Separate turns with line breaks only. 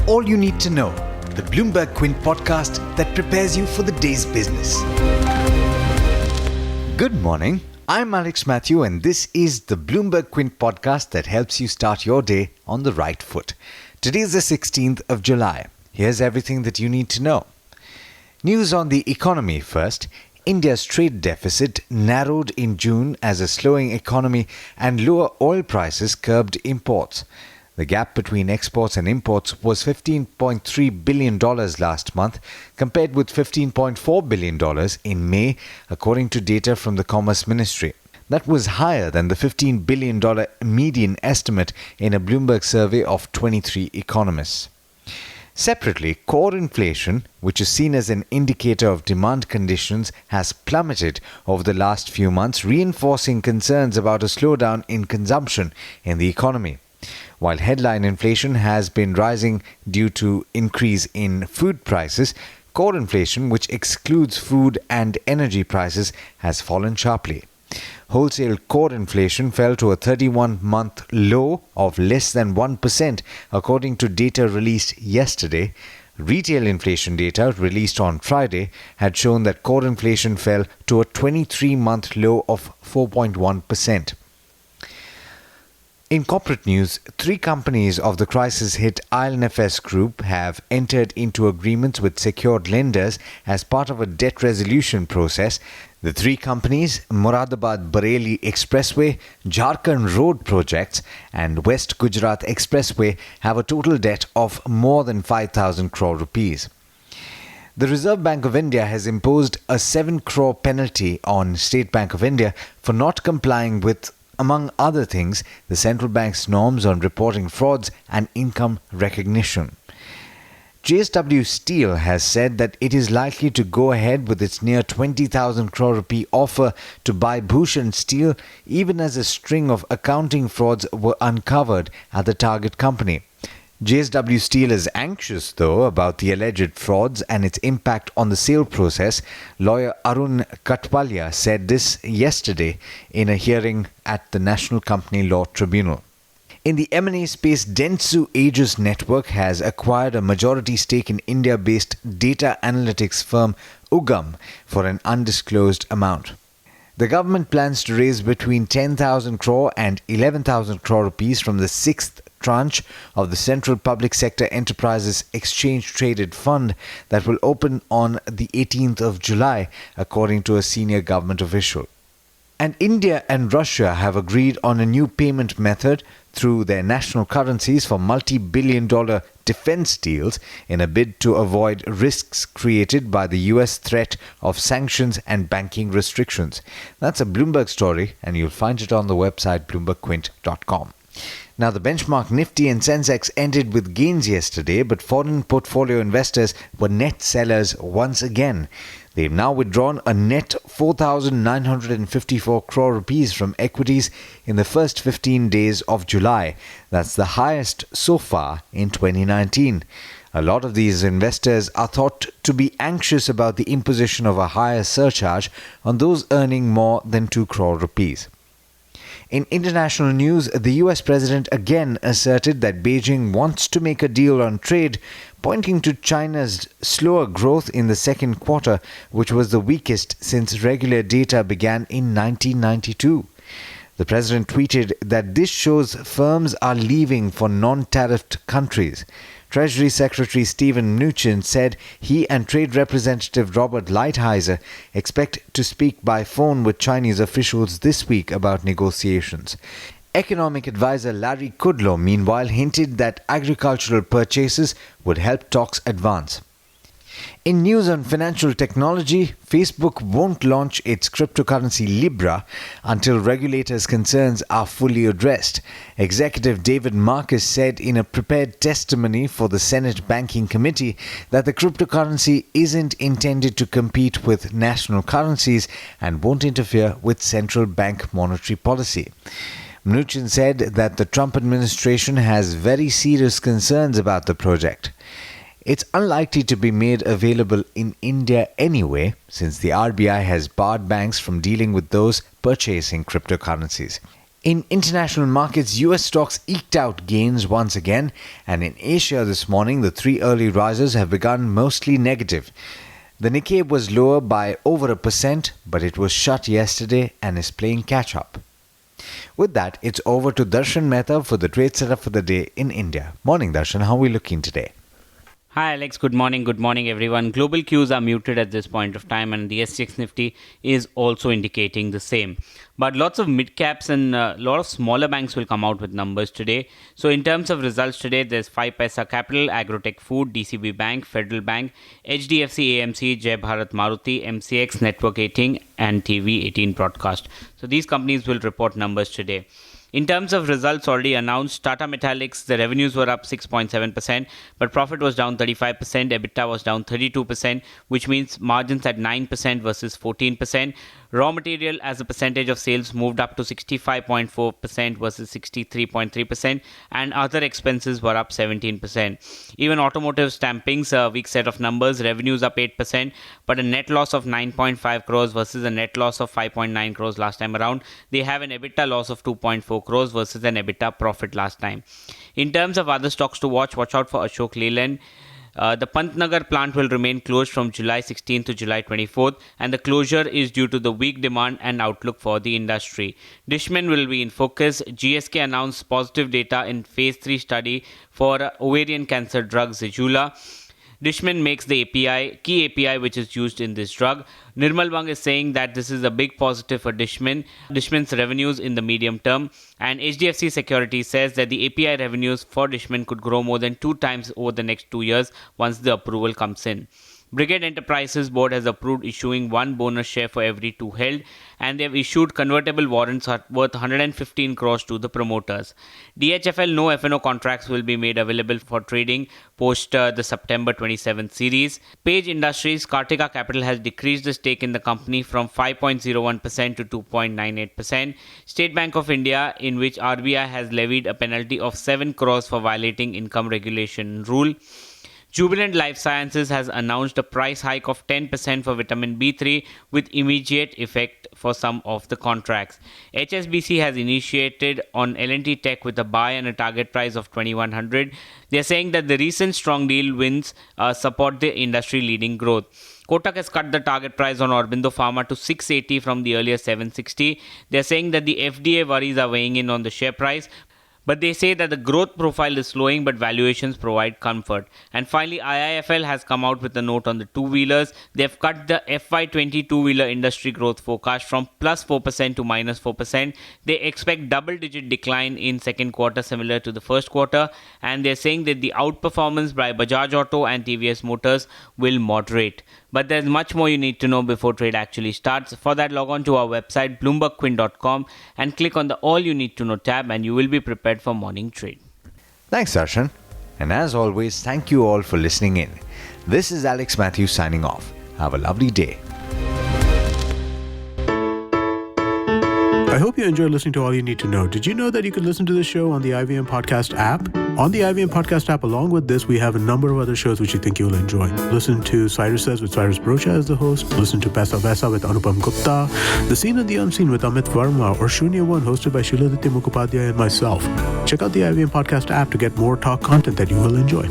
all you need to know, the Bloomberg Quint podcast that prepares you for the day's business. Good morning, I'm Alex Matthew and this is the Bloomberg Quint podcast that helps you start your day on the right foot. Today is the 16th of July. Here's everything that you need to know. News on the economy first. India's trade deficit narrowed in June as a slowing economy and lower oil prices curbed imports. The gap between exports and imports was $15.3 billion last month, compared with $15.4 billion in May, according to data from the Commerce Ministry. That was higher than the $15 billion median estimate in a Bloomberg survey of 23 economists. Separately, core inflation, which is seen as an indicator of demand conditions, has plummeted over the last few months, reinforcing concerns about a slowdown in consumption in the economy. While headline inflation has been rising due to increase in food prices, core inflation, which excludes food and energy prices, has fallen sharply. Wholesale core inflation fell to a 31-month low of less than 1%, according to data released yesterday. Retail inflation data released on Friday had shown that core inflation fell to a 23-month low of 4.1%. In corporate news, 3 companies of the crisis-hit IL&FS Group have entered into agreements with secured lenders as part of a debt resolution process. The 3 companies, Moradabad-Bareilly Expressway, Jharkhand Road Projects and West Gujarat Expressway, have a total debt of more than 5,000 crore rupees. The Reserve Bank of India has imposed a 7 crore penalty on State Bank of India for not complying with, among other things, the central bank's norms on reporting frauds and income recognition. JSW Steel has said that it is likely to go ahead with its near 20,000 crore rupee offer to buy Bhushan Steel, even as a string of accounting frauds were uncovered at the target company. JSW Steel is anxious, though, about the alleged frauds and its impact on the sale process. Lawyer Arun Katpalia said this yesterday in a hearing at the National Company Law Tribunal. In the M&A space, Dentsu Aegis Network has acquired a majority stake in India-based data analytics firm Ugam for an undisclosed amount. The government plans to raise between 10,000 crore and 11,000 crore rupees from the 6th tranche of the Central Public Sector Enterprises Exchange Traded Fund that will open on the 18th of July, according to a senior government official. And India and Russia have agreed on a new payment method through their national currencies for multi-billion-dollar defense deals in a bid to avoid risks created by the US threat of sanctions and banking restrictions. That's a Bloomberg story, and you'll find it on the website bloombergquint.com. Now, the benchmark Nifty and Sensex ended with gains yesterday, but foreign portfolio investors were net sellers once again. They've now withdrawn a net 4,954 crore rupees from equities in the first 15 days of July. That's the highest so far in 2019. A lot of these investors are thought to be anxious about the imposition of a higher surcharge on those earning more than 2 crore rupees. In international news, the US president again asserted that Beijing wants to make a deal on trade, pointing to China's slower growth in the second quarter, which was the weakest since regular data began in 1992. The president tweeted that this shows firms are leaving for non-tariffed countries. Treasury Secretary Steven Mnuchin said he and Trade Representative Robert Lighthizer expect to speak by phone with Chinese officials this week about negotiations. Economic advisor Larry Kudlow, meanwhile, hinted that agricultural purchases would help talks advance. In news on financial technology, Facebook won't launch its cryptocurrency Libra until regulators' concerns are fully addressed. Executive David Marcus said in a prepared testimony for the Senate Banking Committee that the cryptocurrency isn't intended to compete with national currencies and won't interfere with central bank monetary policy. Mnuchin said that the Trump administration has very serious concerns about the project. It's unlikely to be made available in India anyway, since the RBI has barred banks from dealing with those purchasing cryptocurrencies. In international markets, US stocks eked out gains once again, and in Asia this morning, the three early risers have begun mostly negative. The Nikkei was lower by over 1%, but it was shut yesterday and is playing catch-up. With that, it's over to Darshan Mehta for the trade setup for the day in India. Morning, Darshan. How are we looking today?
Hi Alex, good morning everyone. Global cues are muted at this point of time and the SGX Nifty is also indicating the same. But lots of mid caps and a lot of smaller banks will come out with numbers today. So in terms of results today, there's 5paisa Capital, Agrotech Food, DCB Bank, Federal Bank, HDFC AMC, Jai Bharat Maruti, MCX, Network 18 and TV 18 Broadcast. So these companies will report numbers today. In terms of results already announced, Tata Metallics, the revenues were up 6.7%, but profit was down 35%, EBITDA was down 32%, which means margins at 9% versus 14%. Raw material as a percentage of sales moved up to 65.4% versus 63.3%, and other expenses were up 17%. Even automotive stampings, a weak set of numbers, revenues up 8%, but a net loss of 9.5 crores versus a net loss of 5.9 crores last time around. They have an EBITDA loss of 2.4 crores versus an EBITDA profit last time. In terms of other stocks to watch out for Ashok Leyland. The Pantnagar plant will remain closed from July 16th to July 24th, and the closure is due to the weak demand and outlook for the industry. Dishman will be in focus. GSK announced positive data in phase 3 study for ovarian cancer drug Zejula. Dishman makes the key API which is used in this drug. Nirmal Bang is saying that this is a big positive for Dishman's revenues in the medium term. And HDFC Securities says that the API revenues for Dishman could grow more than 2 times over the next 2 years once the approval comes in. Brigade Enterprises Board has approved issuing 1 bonus share for every 2 held, and they have issued convertible warrants worth 115 crores to the promoters. DHFL no F&O contracts will be made available for trading post the September 27th series. Page Industries, Kartika Capital has decreased the stake in the company from 5.01% to 2.98%. State Bank of India, in which RBI has levied a penalty of 7 crores for violating income regulation rule. Jubilant Life Sciences has announced a price hike of 10% for vitamin B3 with immediate effect for some of the contracts. HSBC has initiated on L&T Tech with a buy and a target price of 2100. They are saying that the recent strong deal wins support the industry-leading growth. Kotak has cut the target price on Aurobindo Pharma to 680 from the earlier 760. They are saying that the FDA worries are weighing in on the share price, but they say that the growth profile is slowing, but valuations provide comfort. And finally, IIFL has come out with a note on the two-wheelers. They've cut the FY20 two-wheeler industry growth forecast from plus 4% to minus 4%. They expect double-digit decline in second quarter, similar to the first quarter. And they're saying that the outperformance by Bajaj Auto and TVS Motors will moderate. But there's much more you need to know before trade actually starts. For that, log on to our website, bloombergquint.com, and click on the All You Need to Know tab, and you will be prepared for morning trade.
Thanks, Darshan. And as always, thank you all for listening in. This is Alex Matthews signing off. Have a lovely day.
I hope you enjoyed listening to All You Need to Know. Did you know that you could listen to the show on the IVM Podcast app? On the IVM Podcast app, along with this, we have a number of other shows which you think you'll enjoy. Listen to Cyrus Says with Cyrus Brocha as the host. Listen to Paisa Vaisa with Anupam Gupta. The Scene and the Unseen with Amit Verma, or Shunya One hosted by Shiladitya Mukhopadhyay and myself. Check out the IVM Podcast app to get more talk content that you will enjoy.